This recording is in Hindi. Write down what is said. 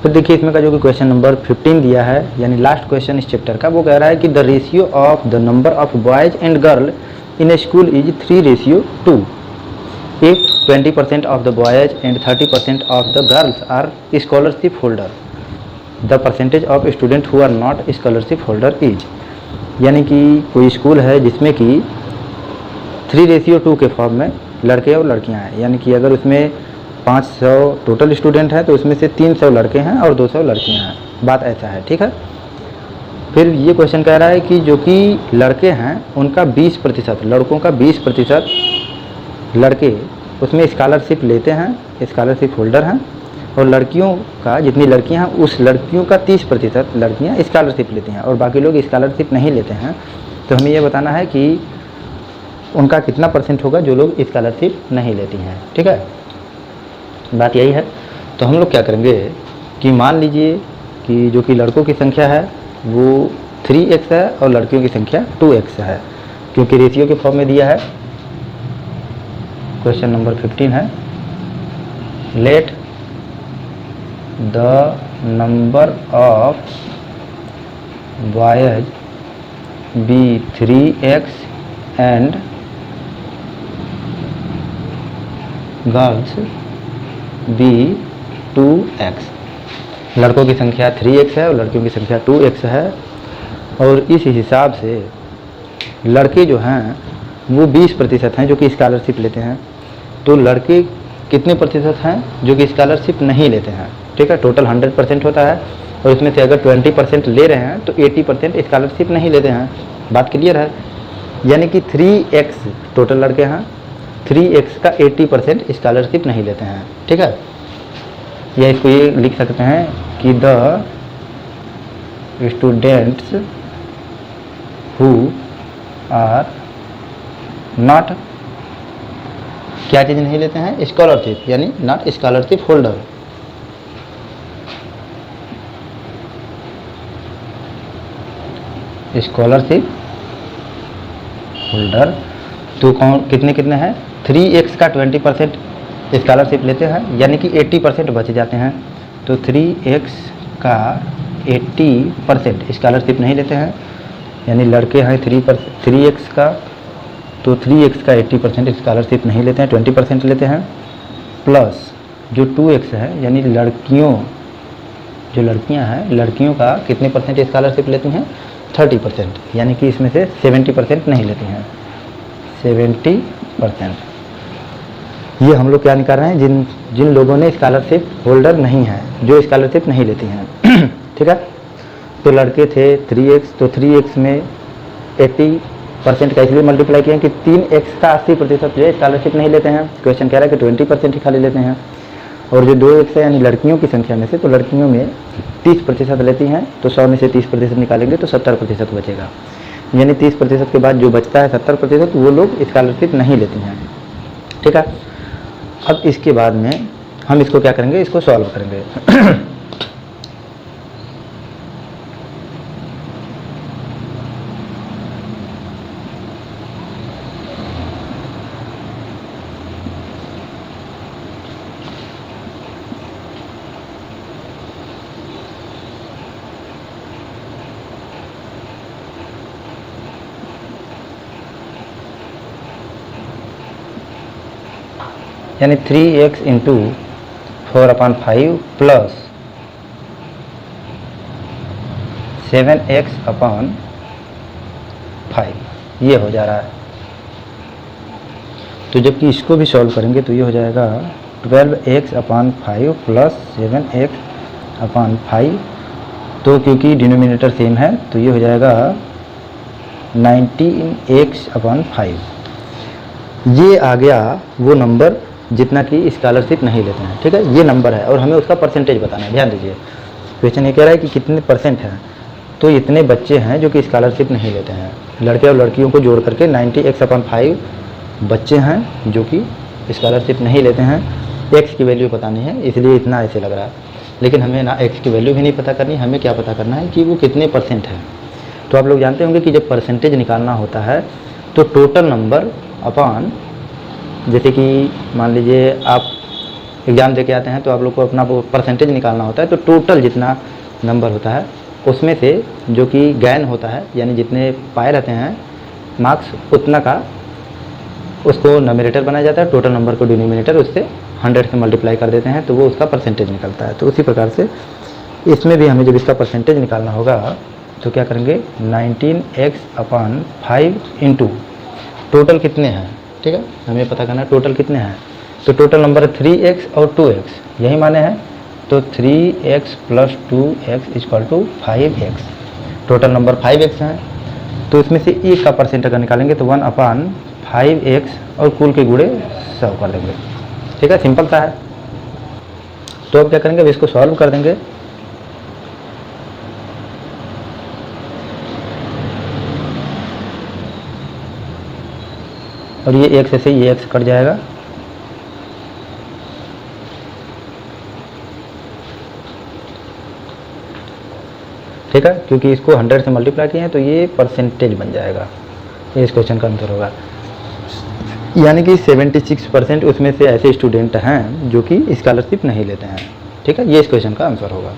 फिर देखिए इसमें का जो कि क्वेश्चन नंबर 15 दिया है, यानी लास्ट क्वेश्चन इस चैप्टर का, वो कह रहा है कि the ratio of the number of boys and girl in A school is 3:2 if 20% of the boys and 30% of the girls are scholarship holder, the percentage of student who are not scholarship holder is। यानी कि कोई स्कूल है जिसमें कि 3:2 के फॉर्म में लड़के और लड़कियां हैं, यानी कि अगर उसमें 500 टोटल स्टूडेंट हैं तो उसमें से 300 लड़के हैं और 200 लड़कियां हैं, बात ऐसा है, ठीक है। फिर ये क्वेश्चन कह रहा है कि जो कि लड़के हैं उनका 20%, लड़कों का 20% लड़के उसमें स्कॉलरशिप लेते हैं, स्कॉलरशिप होल्डर हैं, और लड़कियों का जितनी लड़कियां हैं उस लड़कियों का 30% लड़कियां स्कॉलरशिप लेती हैं और बाकी लोग स्कॉलरशिप नहीं लेते हैं। तो हमें ये बताना है कि उनका कितना परसेंट होगा जो लोग स्कॉलरशिप नहीं लेती हैं, ठीक है, बात यही है। तो हम लोग क्या करेंगे कि मान लीजिए कि जो कि लड़कों की संख्या है वो 3x है और लड़कियों की संख्या 2x है, क्योंकि रेशियो के फॉर्म में दिया है। क्वेश्चन नंबर 15 है, let the number of boys be 3x and girls be 2x। लड़कों की संख्या 3x है और लड़कियों की संख्या 2x है, और इस हिसाब से लड़के जो हैं वो 20% हैं जो कि स्कॉलरशिप लेते हैं। तो लड़के कितने प्रतिशत हैं जो कि स्कॉलरशिप नहीं लेते हैं, ठीक है। टोटल 100% होता है और उसमें से अगर 20% ले रहे हैं तो 80% स्कॉलरशिप नहीं लेते हैं, बात क्लियर है। यानी कि 3x टोटल लड़के हैं, 3x का 80% स्कॉलरशिप नहीं लेते हैं, ठीक है। या इसको ये लिख सकते हैं कि the students who are not, क्या चीज़ नहीं लेते हैं, स्कॉलरशिप, यानी not scholarship holder. Scholarship holder तो कौन कितने कितने हैं, 3x का 20% स्कॉलरशिप लेते हैं, यानी कि 80% बच जाते हैं। तो 3x का 80% स्कॉलरशिप नहीं लेते हैं, यानी लड़के हैं 3x का, तो 3x का 80% स्कॉलरशिप नहीं लेते हैं, 20% लेते हैं, प्लस जो 2x है यानी लड़कियों, जो लड़कियां हैं लड़कियों का कितने परसेंट स्कॉलरशिप लेती हैं, 30%, यानी कि इसमें से 70% नहीं लेती हैं, 70%। ये हम लोग क्या निकाल रहे हैं, जिन लोगों ने स्कॉलरशिप होल्डर नहीं है, जो स्कॉलरशिप नहीं लेती हैं ठीक है। तो लड़के थे 3x, तो 3x में 80% का इसलिए मल्टीप्लाई किया कि 3x का 80% जो स्कॉलरशिप नहीं लेते हैं। क्वेश्चन कह रहा है कि 20% ही खाली लेते हैं, और जो 2x है यानी लड़कियों की संख्या में से, तो लड़कियों में 30% लेती हैं, तो 100 में से 30% निकालेंगे तो 70% बचेगा, यानी 30% के बाद जो बचता है 70% वो लोग स्कॉलरशिप नहीं लेती हैं, ठीक है। अब इसके बाद में हम इसको क्या करेंगे, इसको सॉल्व करेंगे यानी 3x इंटू 4/5 प्लस 7x/5 ये हो जा रहा है। तो जबकि इसको भी सॉल्व करेंगे तो ये हो जाएगा 12x/5 प्लस 7x/5, तो क्योंकि डिनोमिनेटर सेम है तो ये हो जाएगा 19x/5। ये आ गया वो नंबर जितना कि स्कॉलरशिप नहीं लेते हैं, ठीक है, ये नंबर है और हमें उसका परसेंटेज बताना है। ध्यान दीजिए, क्वेश्चन ये कह रहा है कि कितने परसेंट हैं, तो इतने बच्चे हैं जो कि स्कॉलरशिप नहीं लेते हैं, लड़के और लड़कियों को जोड़ करके 90x/5 बच्चे हैं जो कि स्कॉलरशिप नहीं लेते हैं। एक्स की वैल्यू बतानी है इसलिए इतना ऐसे लग रहा है, लेकिन हमें ना एक्स की वैल्यू भी नहीं पता करनी, हमें क्या पता करना है कि वो कितने परसेंट है। तो आप लोग जानते होंगे कि जब परसेंटेज निकालना होता है तो टोटल नंबर अपॉन, जैसे कि मान लीजिए आप एग्ज़ाम दे के आते हैं तो आप लोग को अपना वो परसेंटेज निकालना होता है, तो टोटल जितना नंबर होता है उसमें से जो कि गैन होता है, यानी जितने पाए रहते हैं मार्क्स उतना का उसको नॉमिनेटर बनाया जाता है, टोटल नंबर को डिनोमिनेटर उससे 100 से मल्टीप्लाई कर देते हैं, तो वो उसका परसेंटेज निकलता है। तो उसी प्रकार से इसमें भी हमें जब इसका परसेंटेज निकालना होगा तो क्या करेंगे, 19x/5 इंटू टोटल कितने हैं, ठीक है, हमें पता करना है टोटल कितने हैं। तो टोटल नंबर है 3x और 2x, यही माने हैं, तो 3x + 2x = 5x। Total number 5x हैं, तो इसमें से एक का परसेंट अगर निकालेंगे तो 1/5x और कुल के गुणे 100 कर देंगे, ठीक है, सिंपल सा है। तो अब क्या करेंगे, अब इसको सॉल्व कर देंगे। और ये x से ये x कट जाएगा, ठीक है, क्योंकि इसको 100 से मल्टीप्लाई किए हैं तो ये परसेंटेज बन जाएगा। ये इस क्वेश्चन का आंसर होगा, यानी कि 76% उसमें से ऐसे स्टूडेंट हैं जो कि स्कॉलरशिप नहीं लेते हैं, ठीक है, ये इस क्वेश्चन का आंसर होगा।